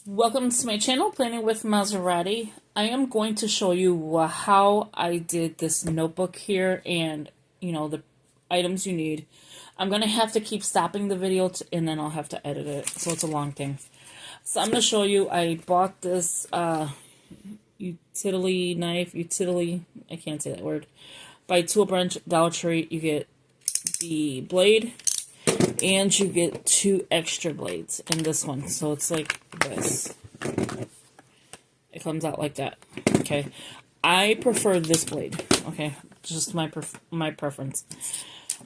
Welcome to my channel, Planning with Maserati. I am going to show you how I did this notebook here and, the items you need. I'm going to have to keep stopping the video and then I'll have to edit it, so it's a long thing. So I'm going to show you, I bought this utility knife, I can't say that word, by Tool Branch Dollar Tree. You get the blade, and you get 2 extra blades in this one. So it's like this. It comes out like that. Okay. I prefer this blade. Okay. Just my preference.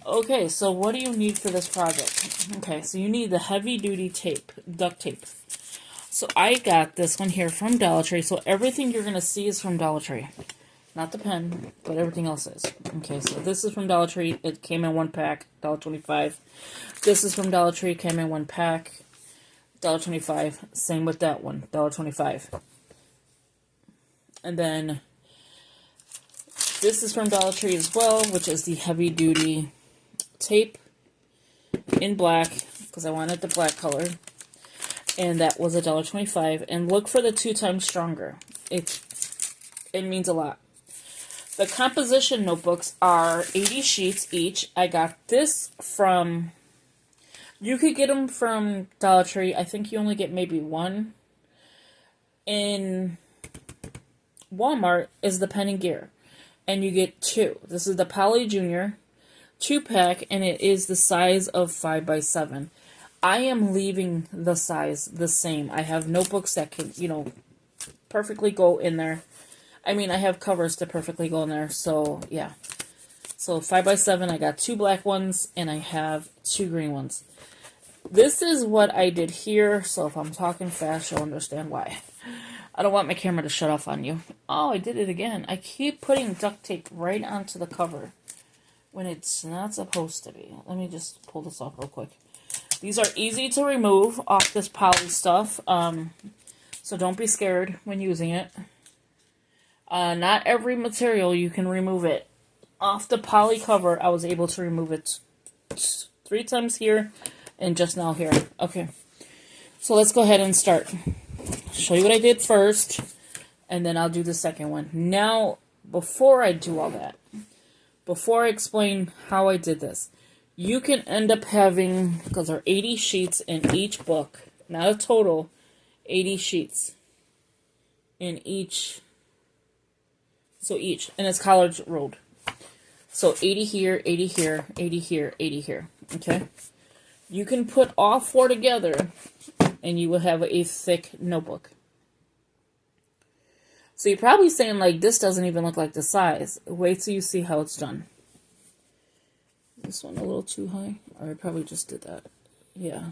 Okay, so what do you need for this project? Okay, so you need the heavy duty tape, duct tape. So I got this one here from Dollar Tree. So everything you're going to see is from Dollar Tree. Not the pen, but everything else is. Okay, so this is from Dollar Tree. It came in 1 pack, $1.25. This is from Dollar Tree. Came in 1 pack, $1.25. Same with that one, $1.25. And then this is from Dollar Tree as well, which is the heavy duty tape in black, because I wanted the black color. And that was $1.25. And look for the 2 times stronger. It means a lot. The composition notebooks are 80 sheets each. I got this from, you could get them from Dollar Tree. I think you only get maybe 1. In Walmart is the Pen and Gear, and you get 2. This is the Poly Junior 2-pack, and it is the size of 5x7. I am leaving the size the same. I have notebooks that can, perfectly go in there. I mean, I have covers to perfectly go in there, so, yeah. So, 5x7, I got 2 black ones, and I have 2 green ones. This is what I did here, so if I'm talking fast, you'll understand why. I don't want my camera to shut off on you. Oh, I did it again. I keep putting duct tape right onto the cover when it's not supposed to be. Let me just pull this off real quick. These are easy to remove off this poly stuff, so don't be scared when using it. Not every material you can remove it. Off the poly cover, I was able to remove it 3 times here and just now here. Okay, so let's go ahead and start. Show you what I did first, and then I'll do the second one. Now, before I do all that, before I explain how I did this, you can end up having, because there are 80 sheets in each book, not a total, 80 sheets in each. So each, and it's college rolled. So 80 here, 80 here, 80 here, 80 here. Okay? You can put all 4 together, and you will have a thick notebook. So you're probably saying, like, this doesn't even look like the size. Wait till you see how it's done. This one a little too high. Or I probably just did that. Yeah.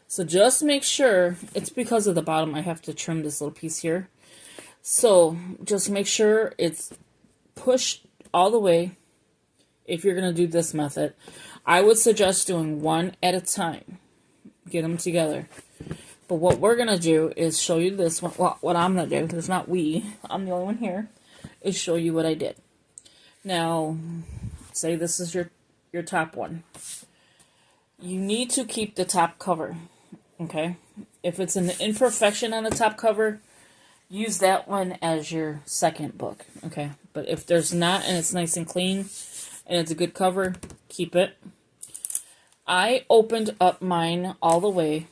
So just make sure, it's because of the bottom, I have to trim this little piece here. So, just make sure it's pushed all the way if you're going to do this method. I would suggest doing 1 at a time. Get them together. But what we're going to do is show you this one. Well, what I'm going to do, there's not we, I'm the only one here, is show you what I did. Now, say this is your top one. You need to keep the top cover, okay? If it's an imperfection on the top cover, use that one as your second book, okay? But if there's not, and it's nice and clean, and it's a good cover, keep it. I opened up mine all the way,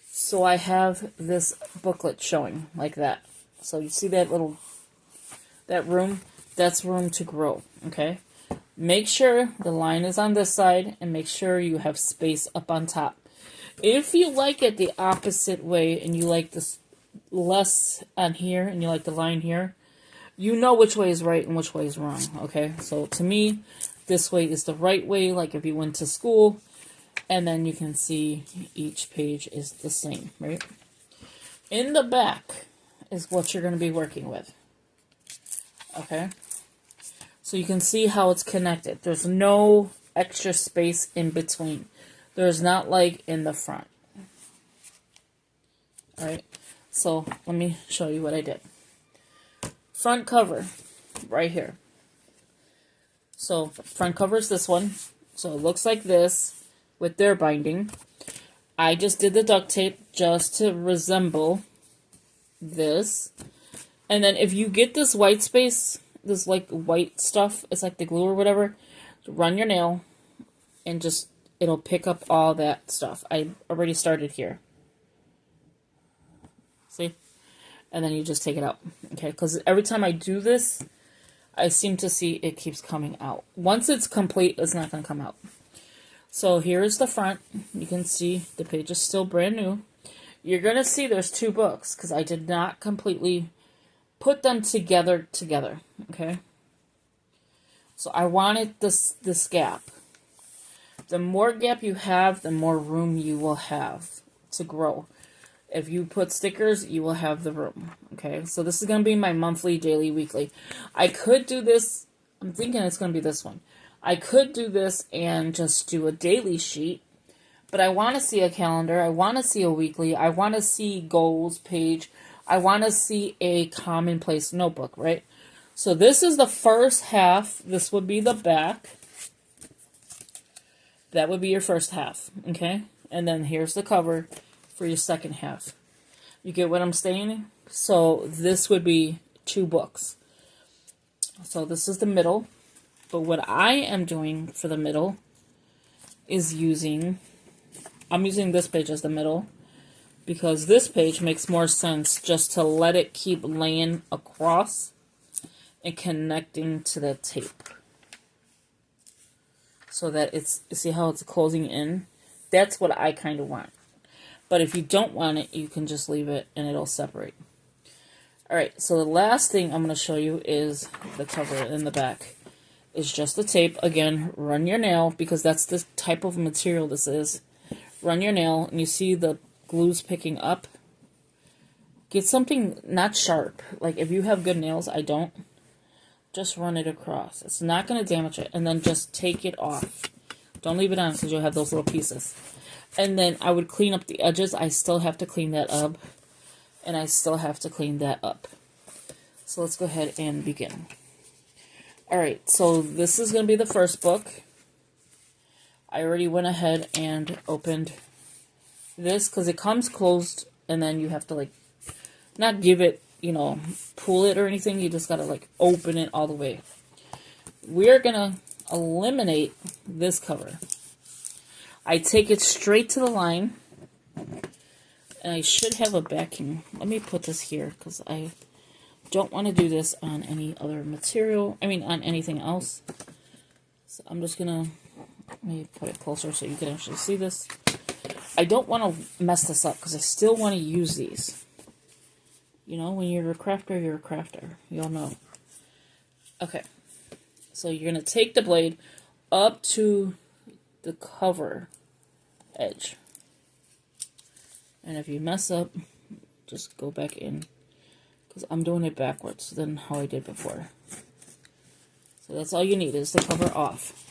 so I have this booklet showing, like that. So you see that that room? That's room to grow, okay? Make sure the line is on this side, and make sure you have space up on top. If you like it the opposite way, and you like this less on here, and you like the line here, you know which way is right and which way is wrong, okay? So to me, this way is the right way, like if you went to school, and then you can see each page is the same, right? In the back is what you're going to be working with, okay? So you can see how it's connected. There's no extra space in between. There's not like in the front. Alright, so let me show you what I did. Front cover, right here. So front cover is this one. So it looks like this with their binding. I just did the duct tape just to resemble this. And then if you get this white space, this like white stuff, it's like the glue or whatever, run your nail and just, it'll pick up all that stuff. I already started here. See? And then you just take it out. Okay, because every time I do this, I seem to see it keeps coming out. Once it's complete, it's not going to come out. So here's the front. You can see the page is still brand new. You're going to see there's 2 books because I did not completely put them together, okay? So I wanted this gap. The more gap you have, the more room you will have to grow. If you put stickers, you will have the room, okay? So this is going to be my monthly, daily, weekly. I could do this, I'm thinking it's going to be this one. I could do this and just do a daily sheet, but I want to see a calendar. I want to see a weekly. I want to see goals page. I want to see a commonplace notebook, right? So this is the first half. This would be the back. That would be your first half, okay? And then here's the cover for your second half. You get what I'm saying? So this would be 2 books. So this is the middle. But what I am doing for the middle is I'm using this page as the middle, because this page makes more sense just to let it keep laying across and connecting to the tape. So that it's, see how it's closing in? That's what I kind of want. But if you don't want it, you can just leave it and it'll separate. Alright, so the last thing I'm going to show you is the cover in the back. It's just the tape. Again, run your nail, because that's the type of material this is. Run your nail, and you see the glue's picking up. Get something not sharp. Like if you have good nails, I don't. Just run it across. It's not going to damage it. And then just take it off. Don't leave it on because you'll have those little pieces. And then I would clean up the edges. I still have to clean that up. And I still have to clean that up. So let's go ahead and begin. Alright, so this is going to be the first book. I already went ahead and opened this because it comes closed, and then you have to like, not give it, you know, pull it or anything. You just got to like open it all the way. We're going to eliminate this cover. I take it straight to the line, and I should have a backing. Let me put this here because I don't want to do this on any other material. I mean, on anything else. So I'm just going to, let me put it closer so you can actually see this. I don't want to mess this up because I still want to use these. You know, when you're a crafter, you're a crafter. You all know. Okay. So you're going to take the blade up to the cover edge. And if you mess up, just go back in. Because I'm doing it backwards than how I did before. So that's all you need is the cover off.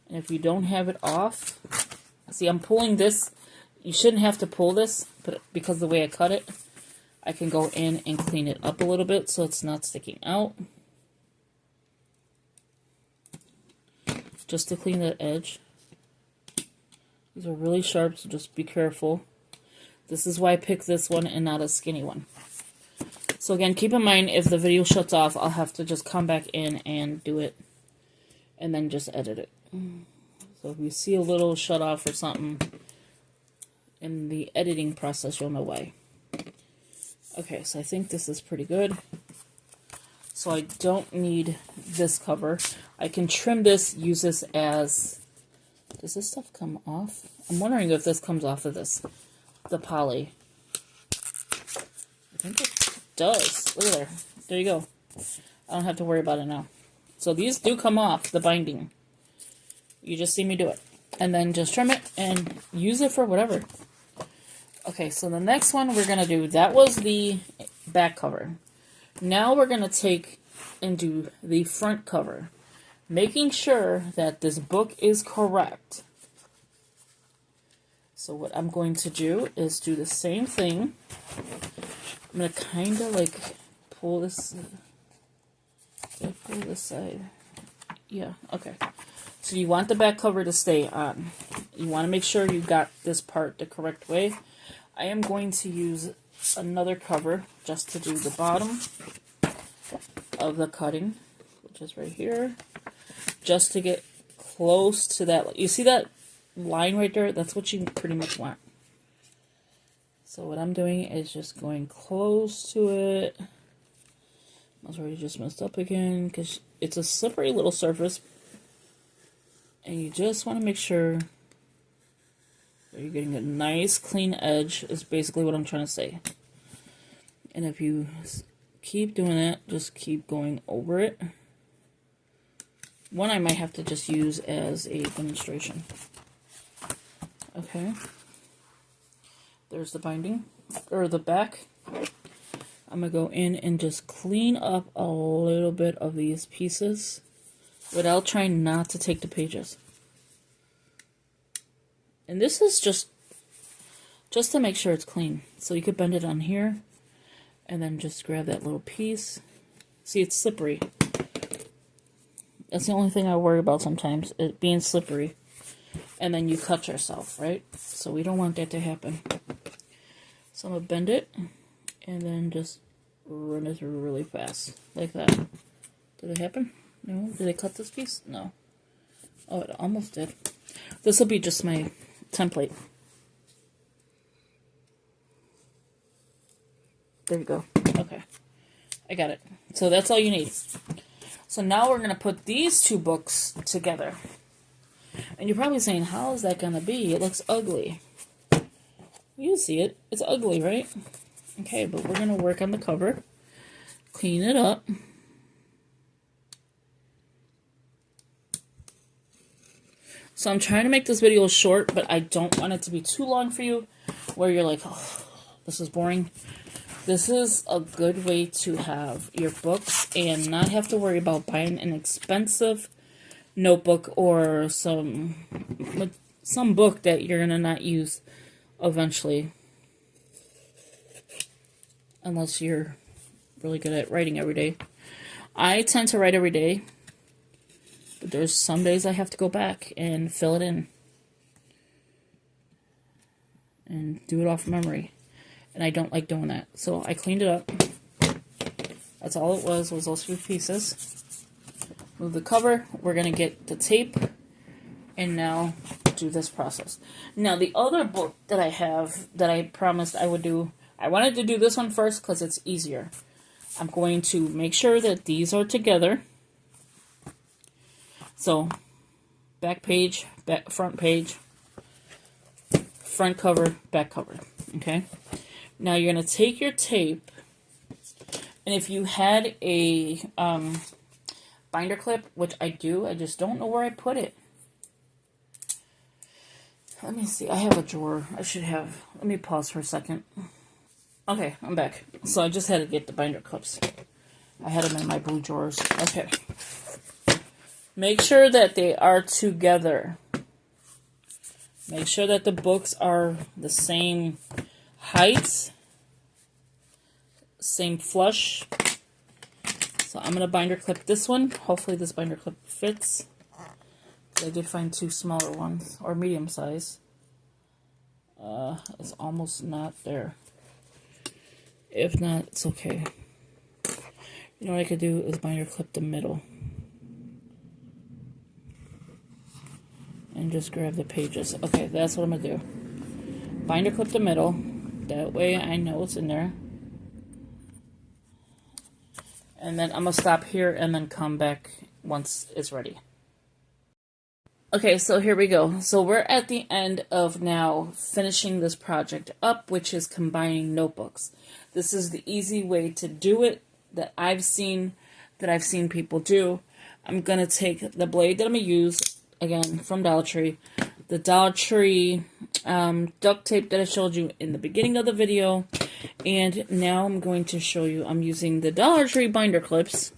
And if you don't have it off, see I'm pulling this. You shouldn't have to pull this, but because of the way I cut it, I can go in and clean it up a little bit so it's not sticking out. Just to clean that edge. These are really sharp, so just be careful. This is why I picked this one and not a skinny one. So again, keep in mind, if the video shuts off, I'll have to just come back in and do it. And then just edit it. So if you see a little shut off or something in the editing process, you'll know why. Okay, so I think this is pretty good. So I don't need this cover. I can trim this, use this as... Does this stuff come off? I'm wondering if this comes off of this. The poly. I think it does. Look at there. There you go. I don't have to worry about it now. So these do come off, the binding. You just see me do it. And then just trim it and use it for whatever. Okay, so the next one we're going to do, that was the back cover. Now we're going to take and do the front cover. Making sure that this book is correct. So what I'm going to do is do the same thing. I'm going to kind of like pull this... Pull this side. Yeah, okay. So you want the back cover to stay on. You want to make sure you got this part the correct way. I am going to use another cover just to do the bottom of the cutting, which is right here, just to get close to that. You see that line right there? That's what you pretty much want. So what I'm doing is just going close to it. I was already just messed up again because it's a slippery little surface, and you just want to make sure that you're getting a nice clean edge is basically what I'm trying to say. And if you keep doing that, just keep going over it. One I might have to just use as a demonstration. Okay. There's the binding, or the back. I'm going to go in and just clean up a little bit of these pieces without trying not to take the pages. And this is just to make sure it's clean. So you could bend it on here and then just grab that little piece. See, it's slippery. That's the only thing I worry about sometimes, it being slippery. And then you cut yourself, right? So we don't want that to happen. So I'm going to bend it and then just run it through really fast, like that. Did it happen? No? Did I cut this piece? No. Oh, it almost did. This will be just my template. There you go. Okay. I got it. So that's all you need. So now we're going to put these two books together. And you're probably saying, how is that going to be? It looks ugly. You see it. It's ugly, right? Okay, but we're going to work on the cover. Clean it up. So I'm trying to make this video short, but I don't want it to be too long for you, where you're like, oh, this is boring. This is a good way to have your books and not have to worry about buying an expensive notebook or some book that you're going to not use eventually. Unless you're really good at writing every day. I tend to write every day. But there's some days I have to go back and fill it in. And do it off memory. And I don't like doing that. So I cleaned it up. That's all it was those few pieces. Move the cover. We're going to get the tape. And now do this process. Now the other book that I have that I promised I would do, I wanted to do this one first because it's easier. I'm going to make sure that these are together. So, back page, front page, front cover, back cover. Okay? Now you're going to take your tape, and if you had a binder clip, which I do, I just don't know where I put it. Let me see. I have a drawer. I should have. Let me pause for a second. Okay, I'm back. So I just had to get the binder clips. I had them in my blue drawers. Okay. Make sure that they are together. Make sure that the books are the same height, same flush. So I'm going to binder clip this one. Hopefully this binder clip fits. I did find two smaller ones, or medium size. It's almost not there. If not, it's okay. You know what I could do is binder clip the middle. And just grab the pages. Okay, that's what I'm going to do. Binder clip the middle. That way I know it's in there. And then I'm going to stop here and then come back once it's ready. Okay, so here we go. So we're at the end of now finishing this project up, which is combining notebooks. This is the easy way to do it that I've seen people do. I'm going to take the blade that I'm going to use, again, from Dollar Tree. The Dollar Tree duct tape that I showed you in the beginning of the video. And now I'm going to show you, I'm using the Dollar Tree binder clips.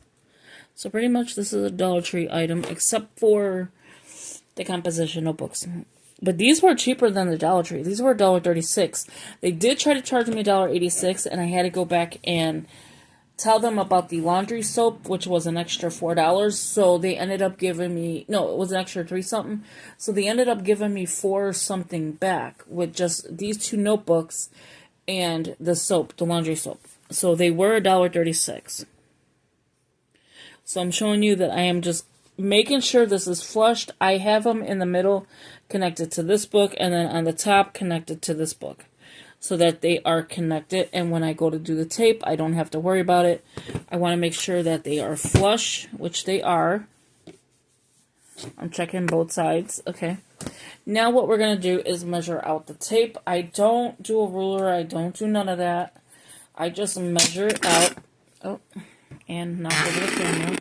So pretty much this is a Dollar Tree item, except for the composition notebooks. But these were cheaper than the Dollar Tree. These were $1.36. They did try to charge me $1.86, and I had to go back and tell them about the laundry soap, which was an extra $4. So they ended up giving me, no, it was an extra 3 something. So they ended up giving me 4 something back with just these 2 notebooks and the soap, the laundry soap. So they were $1.36. So I'm showing you that I am just making sure this is flushed. I have them in the middle connected to this book, and then on the top connected to this book, so that they are connected, and when I go to do the tape, I don't have to worry about it. I want to make sure that they are flush, which they are. I'm checking both sides. Okay. Now what we're going to do is measure out the tape. I don't do a ruler. I don't do none of that. I just measure it out. Oh, and knock over the camera.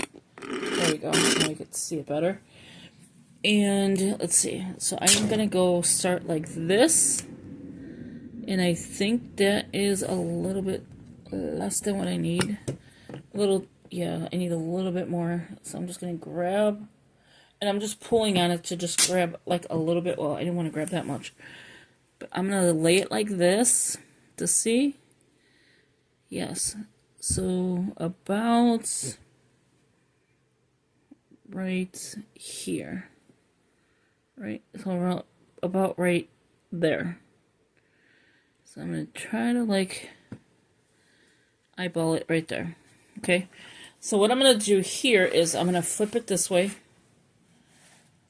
There we go. Now you can see it better. And let's see. So I am going to go start like this. And I think that is a little bit less than what I need. A little, yeah, I need a little bit more. So I'm just going to grab, and I'm just pulling on it to just grab like a little bit. Well, I didn't want to grab that much. But I'm going to lay it like this to see. Yes. So about right here. Right? So about right there. So I'm going to try to like eyeball it right there. Okay. So what I'm going to do here is I'm going to flip it this way,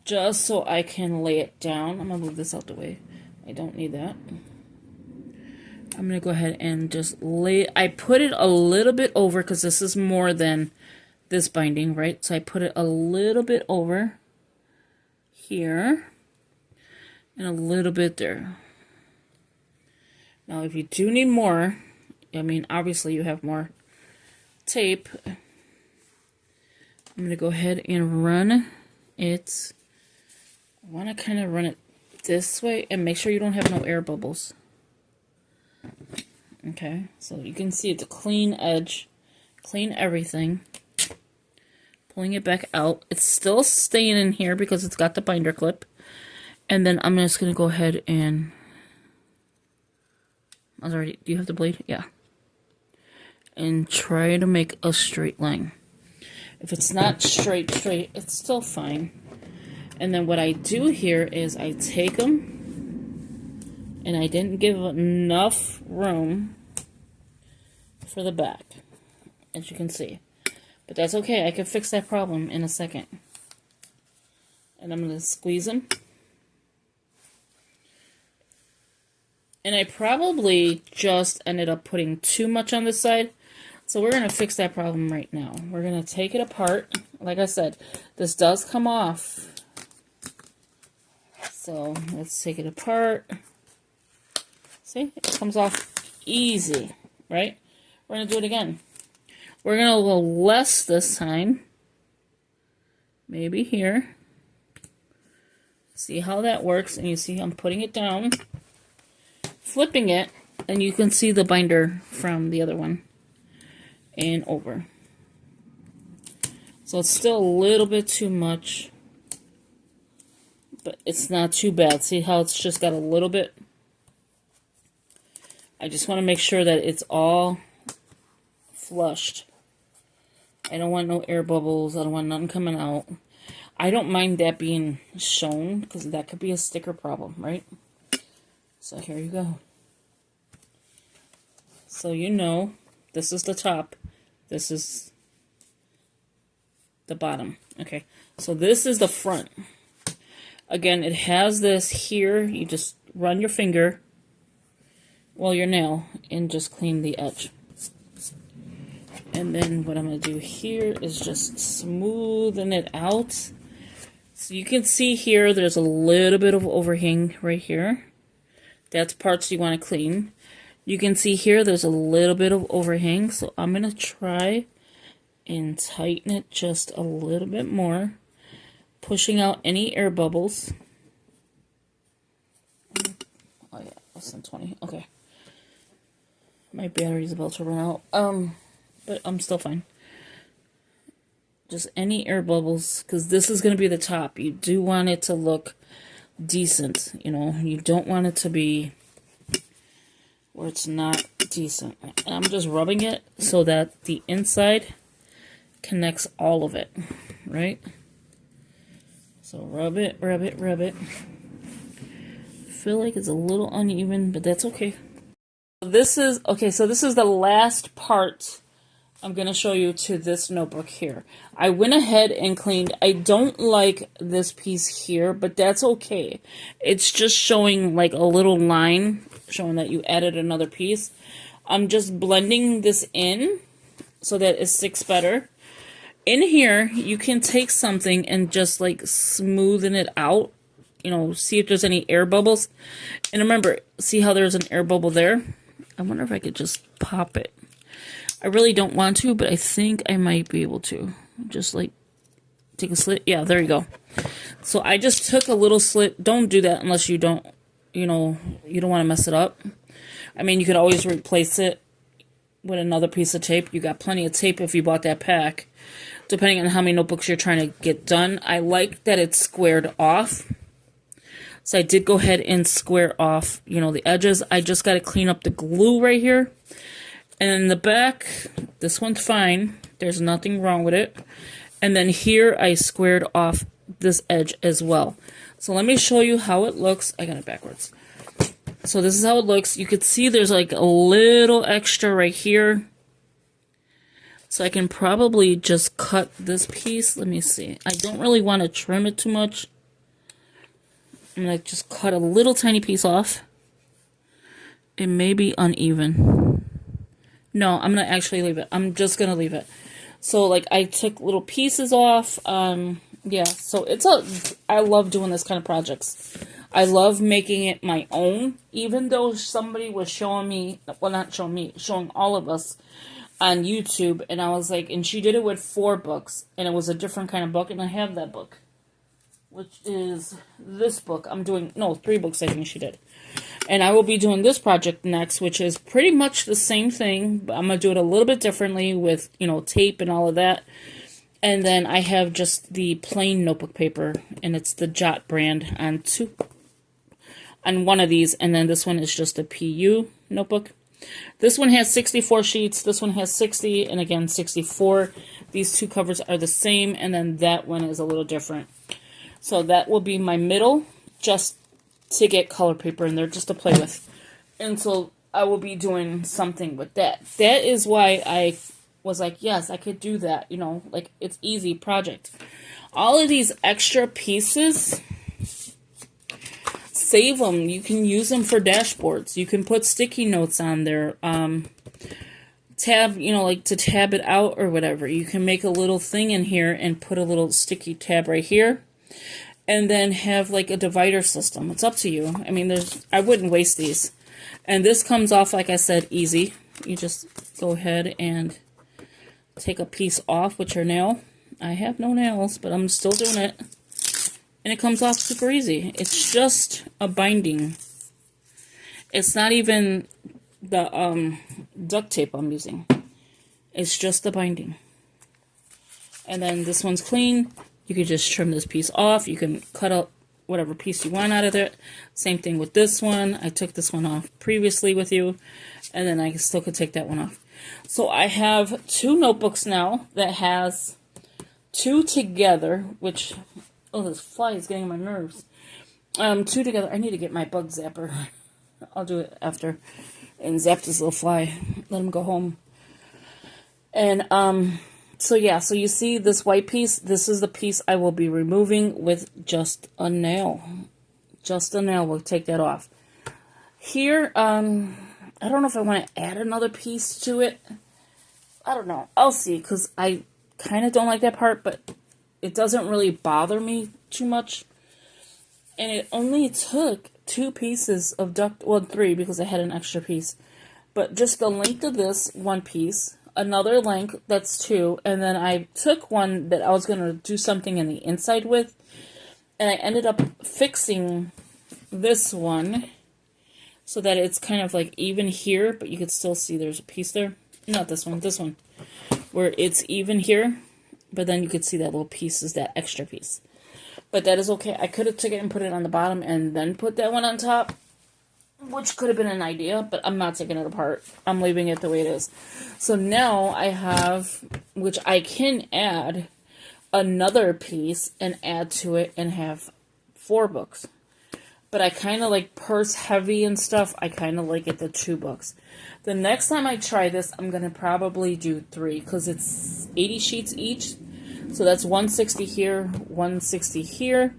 just so I can lay it down. I'm going to move this out the way. I don't need that. I'm going to go ahead and just lay it. I put it a little bit over because this is more than this binding, right? So I put it a little bit over here and a little bit there. Now, if you do need more, I mean, obviously you have more tape. I'm going to go ahead and run it. I want to kind of run it this way and make sure you don't have no air bubbles. Okay, so you can see it's a clean edge, clean everything. Pulling it back out. It's still staying in here because it's got the binder clip. And then I'm just going to go ahead and... I was already... Do you have the blade? Yeah. And try to make a straight line. If it's not straight, it's still fine. And then what I do here is I take them, and I didn't give enough room for the back, as you can see. But that's okay. I can fix that problem in a second. And I'm going to squeeze them. And I probably just ended up putting too much on this side. So we're going to fix that problem right now. We're going to take it apart. Like I said, this does come off. So let's take it apart. See, it comes off easy, right? We're going to do it again. We're going to go less this time. Maybe here. See how that works. And you see I'm putting it down, flipping it, and you can see the binder from the other one. And over. So it's still a little bit too much. But it's not too bad. See how it's just got a little bit? I just want to make sure that it's all flushed. I don't want no air bubbles. I don't want nothing coming out. I don't mind that being shown because that could be a sticker problem, right? So here you go. So you know, this is the top. This is the bottom. Okay, so this is the front. Again, it has this here. You just run your finger, well, your nail, and just clean the edge. And then what I'm going to do here is just smoothen it out. So you can see here there's a little bit of overhang right here. That's parts you want to clean. You can see here there's a little bit of overhang. So I'm going to try and tighten it just a little bit more, pushing out any air bubbles. Oh yeah, less than 20. Okay. My battery's about to run out. But I'm still fine. Just any air bubbles, because this is going to be the top. You do want it to look decent, you know. You don't want it to be where it's not decent. And I'm just rubbing it so that the inside connects all of it, right? So rub it, rub it, rub it. Feel like it's a little uneven, but that's okay. This is the last part I'm going to show you to this notebook here. I went ahead and cleaned. I don't like this piece here, but that's okay. It's just showing like a little line showing that you added another piece. I'm just blending this in so that it sticks better. In here, you can take something and just like smoothen it out. You know, see if there's any air bubbles. And remember, see how there's an air bubble there? I wonder if I could just pop it. I really don't want to, but I think I might be able to. Just like take a slit. Yeah, there you go. So I just took a little slit. Don't do that unless you don't, you know, you don't want to mess it up. I mean, you could always replace it with another piece of tape. You got plenty of tape if you bought that pack, depending on how many notebooks you're trying to get done. I like that it's squared off. So I did go ahead and square off, you know, the edges. I just got to clean up the glue right here. And in the back, this one's fine. There's nothing wrong with it. And then here, I squared off this edge as well. So let me show you how it looks. I got it backwards. So this is how it looks. You could see there's like a little extra right here. So I can probably just cut this piece. Let me see. I don't really want to trim it too much. I'm going to just cut a little tiny piece off. It may be uneven. No, I'm going to actually leave it. I'm just going to leave it. So, like, I took little pieces off. Yeah, so I love doing this kind of projects. I love making it my own, even though somebody was showing me, well, not showing me, showing all of us on YouTube. And I was like, and she did it with 4 books. And it was a different kind of book. And I have that book, which is this book. I'm doing, no, 3 books I think she did. And I will be doing this project next, which is pretty much the same thing, but I'm going to do it a little bit differently with, you know, tape and all of that. And then I have just the plain notebook paper, and it's the Jot brand on one of these, and then this one is just a PU notebook. This one has 64 sheets, this one has 60, and again 64. These 2 covers are the same, and then that one is a little different. So that will be my middle, just to get color paper in there, just to play with. And so I will be doing something with that. That is why I was like, yes, I could do that, you know, like, it's easy project. All of these extra pieces, save them. You can use them for dashboards. You can put sticky notes on there. Tab, you know, like to tab it out or whatever. You can make a little thing in here and put a little sticky tab right here. And then have like a divider system. It's up to you. I mean, I wouldn't waste these. And this comes off, like I said, easy. You just go ahead and take a piece off with your nail. I have no nails, but I'm still doing it. And it comes off super easy. It's just a binding. It's not even the duct tape I'm using. It's just the binding. And then this one's clean. You can just trim this piece off. You can cut out whatever piece you want out of it. Same thing with this one. I took this one off previously with you, and then I still could take that one off. So I have 2 notebooks now that has 2 together, which, oh, this fly is getting on my nerves. 2 together. I need to get my bug zapper. I'll do it after and zap this little fly. Let him go home. And, so yeah, so you see this white piece, this is the piece I will be removing with just a nail. Just a nail will take that off. Here, I don't know if I want to add another piece to it. I don't know. I'll see, because I kind of don't like that part, but it doesn't really bother me too much. And it only took 2 pieces of duct, well, 3, because I had an extra piece. But just the length of this 1 piece, another length, that's 2, and then I took one that I was going to do something in the inside with, and I ended up fixing this one so that it's kind of like even here, but you could still see there's a piece there. Not this one, where it's even here, but then you could see that little piece is that extra piece. But that is okay. I could have took it and put it on the bottom and then put that one on top, which could have been an idea, but I'm not taking it apart. I'm leaving it the way it is. So now I have, which I can add another piece and add to it and have 4 books. But I kind of like purse heavy and stuff. I kind of like it the 2 books. The next time I try this, I'm going to probably do 3 because it's 80 sheets each. So that's 160 here, 160 here.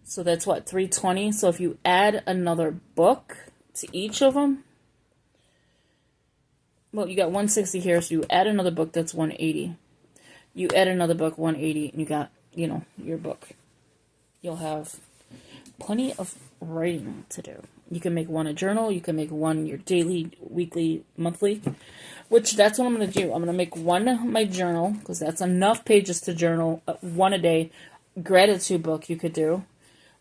So that's what, 320? So if you add another book to each of them, well, you got 160 here, so you add another book, that's 180. You add another book, 180, and you got, you know, your book. You'll have plenty of writing to do. You can make one a journal, you can make one your daily, weekly, monthly, which that's what I'm going to do. I'm going to make one my journal, because that's enough pages to journal, 1 a day. Gratitude book you could do,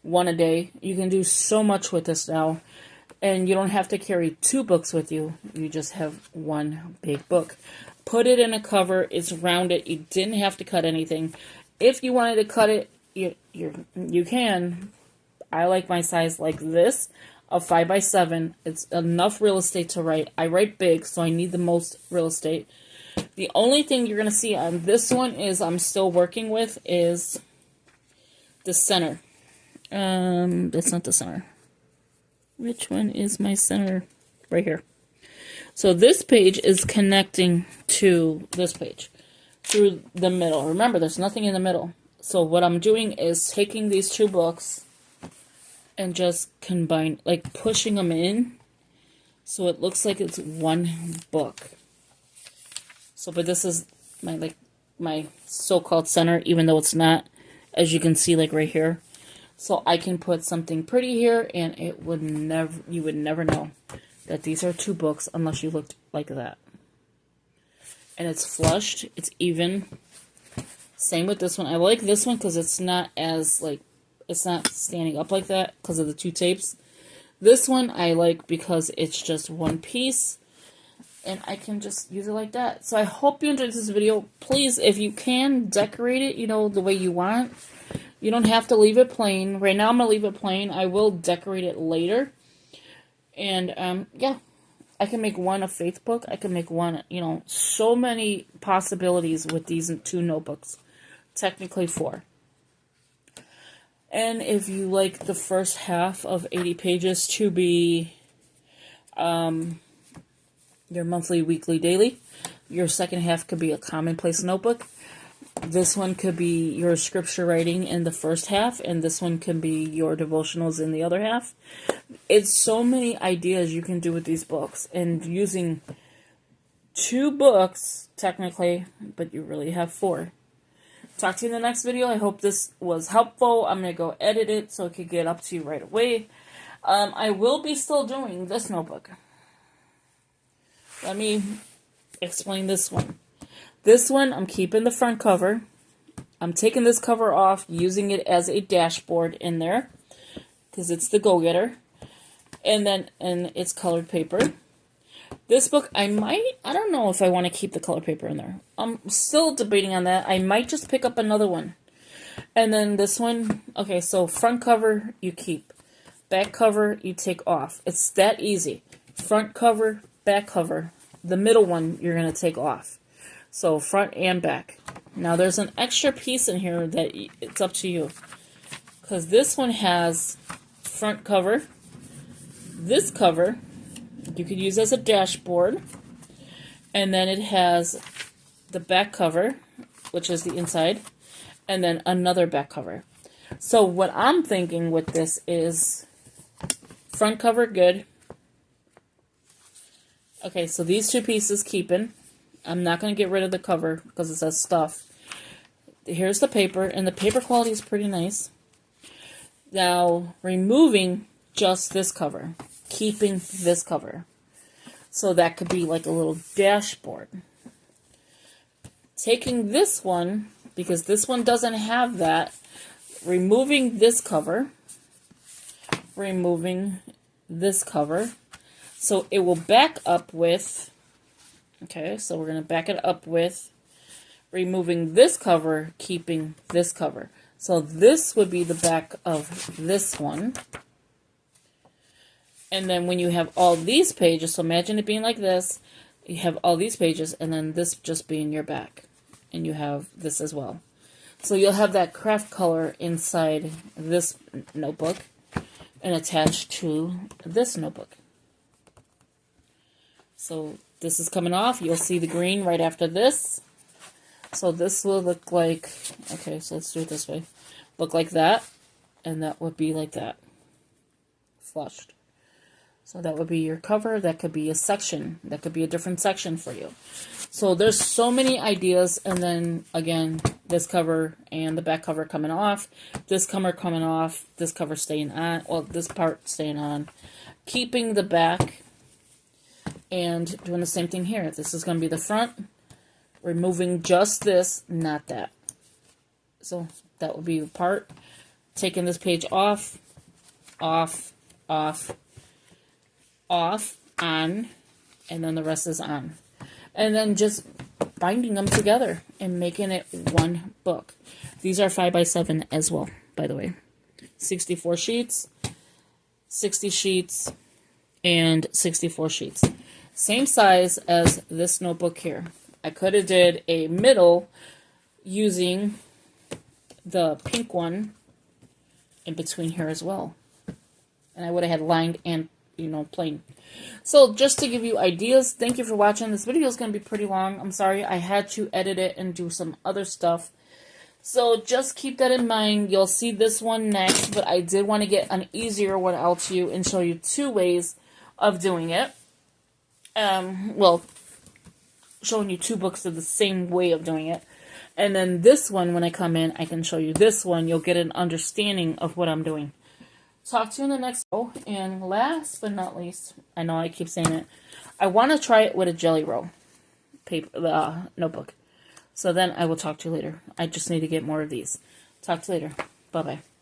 1 a day. You can do so much with this now, and you don't have to carry 2 books with you. You just have 1 big book. Put it in a cover, it's rounded, you didn't have to cut anything. If you wanted to cut it, you can. I like my size like this, a 5x7. It's enough real estate to write. I write big, so I need the most real estate. The only thing you're going to see on this one is I'm still working with is the center. That's not the center. Which one is my center? Right here. So this page is connecting to this page through the middle. Remember, there's nothing in the middle. So what I'm doing is taking these 2 books and just combine, like pushing them in so it looks like it's 1 book. So, but this is my so-called center, even though it's not, as you can see, like right here. So I can put something pretty here, and it would never, you would never know that these are 2 books unless you looked like that. And it's flushed, it's even. Same with this one. I like this one because it's not as like, it's not standing up like that because of the 2 tapes. This one I like because it's just 1 piece, and I can just use it like that. So I hope you enjoyed this video. Please, if you can, decorate it, you know, the way you want. You don't have to leave it plain. Right now I'm going to leave it plain. I will decorate it later. And, yeah. I can make one a faith book. I can make one, you know, so many possibilities with these 2 notebooks. Technically 4. And if you like the first half of 80 pages to be your monthly, weekly, daily, your second half could be a commonplace notebook. This one could be your scripture writing in the first half, and this one can be your devotionals in the other half. It's so many ideas you can do with these books, and using 2 books, technically, but you really have 4. Talk to you in the next video. I hope this was helpful. I'm going to go edit it so it can get up to you right away. I will be still doing this notebook. Let me explain this one. This one, I'm keeping the front cover. I'm taking this cover off, using it as a dashboard in there, because it's the go-getter. And it's colored paper. This book, I don't know if I want to keep the color paper in there. I'm still debating on that. I might just pick up another one. And then this one, okay, so front cover, you keep. Back cover, you take off. It's that easy. Front cover, back cover. The middle one, you're going to take off. So front and back. Now there's an extra piece in here that it's up to you. Because this one has front cover. This cover you could use as a dashboard, and then it has the back cover, which is the inside, and then another back cover. So what I'm thinking with this is front cover, good. Okay, so these 2 pieces keeping. I'm not going to get rid of the cover because it says stuff. Here's the paper, and the paper quality is pretty nice. Now, removing just this cover, keeping this cover. So that could be like a little dashboard. Taking this one, because this one doesn't have that, removing this cover, removing this cover. So it will back up with, okay, so we're going to back it up with removing this cover, keeping this cover. So this would be the back of this one. And then when you have all these pages, so imagine it being like this, you have all these pages, and then this just being your back. And you have this as well. So you'll have that craft color inside this notebook and attached to this notebook. So this is coming off. You'll see the green right after this. So this will look like, okay, so let's do it this way. Look like that, and that would be like that. Flushed. So that would be your cover. That could be a section. That could be a different section for you. So there's so many ideas. And then, again, this cover and the back cover coming off. This cover coming off. This cover staying on. Well, this part staying on. Keeping the back. And doing the same thing here. This is going to be the front. Removing just this, not that. So that would be the part. Taking this page off. Off. Off. Off, on, and then the rest is on. And then just binding them together and making it one book. These are 5x7 as well, by the way. 64 sheets, 60 sheets, and 64 sheets. Same size as this notebook here. I could have did a middle using the pink one in between here as well. And I would have had lined and plain. So just to give you ideas, thank you for watching. This video is going to be pretty long. I'm sorry, I had to edit it and do some other stuff. So just keep that in mind. You'll see this one next, but I did want to get an easier one out to you and show you 2 ways of doing it. Well, showing you 2 books of the same way of doing it. And then this one, when I come in, I can show you this one. You'll get an understanding of what I'm doing. Talk to you in the next video. And last but not least, I know I keep saying it, I want to try it with a Jelly Roll paper notebook. So then I will talk to you later. I just need to get more of these. Talk to you later. Bye-bye.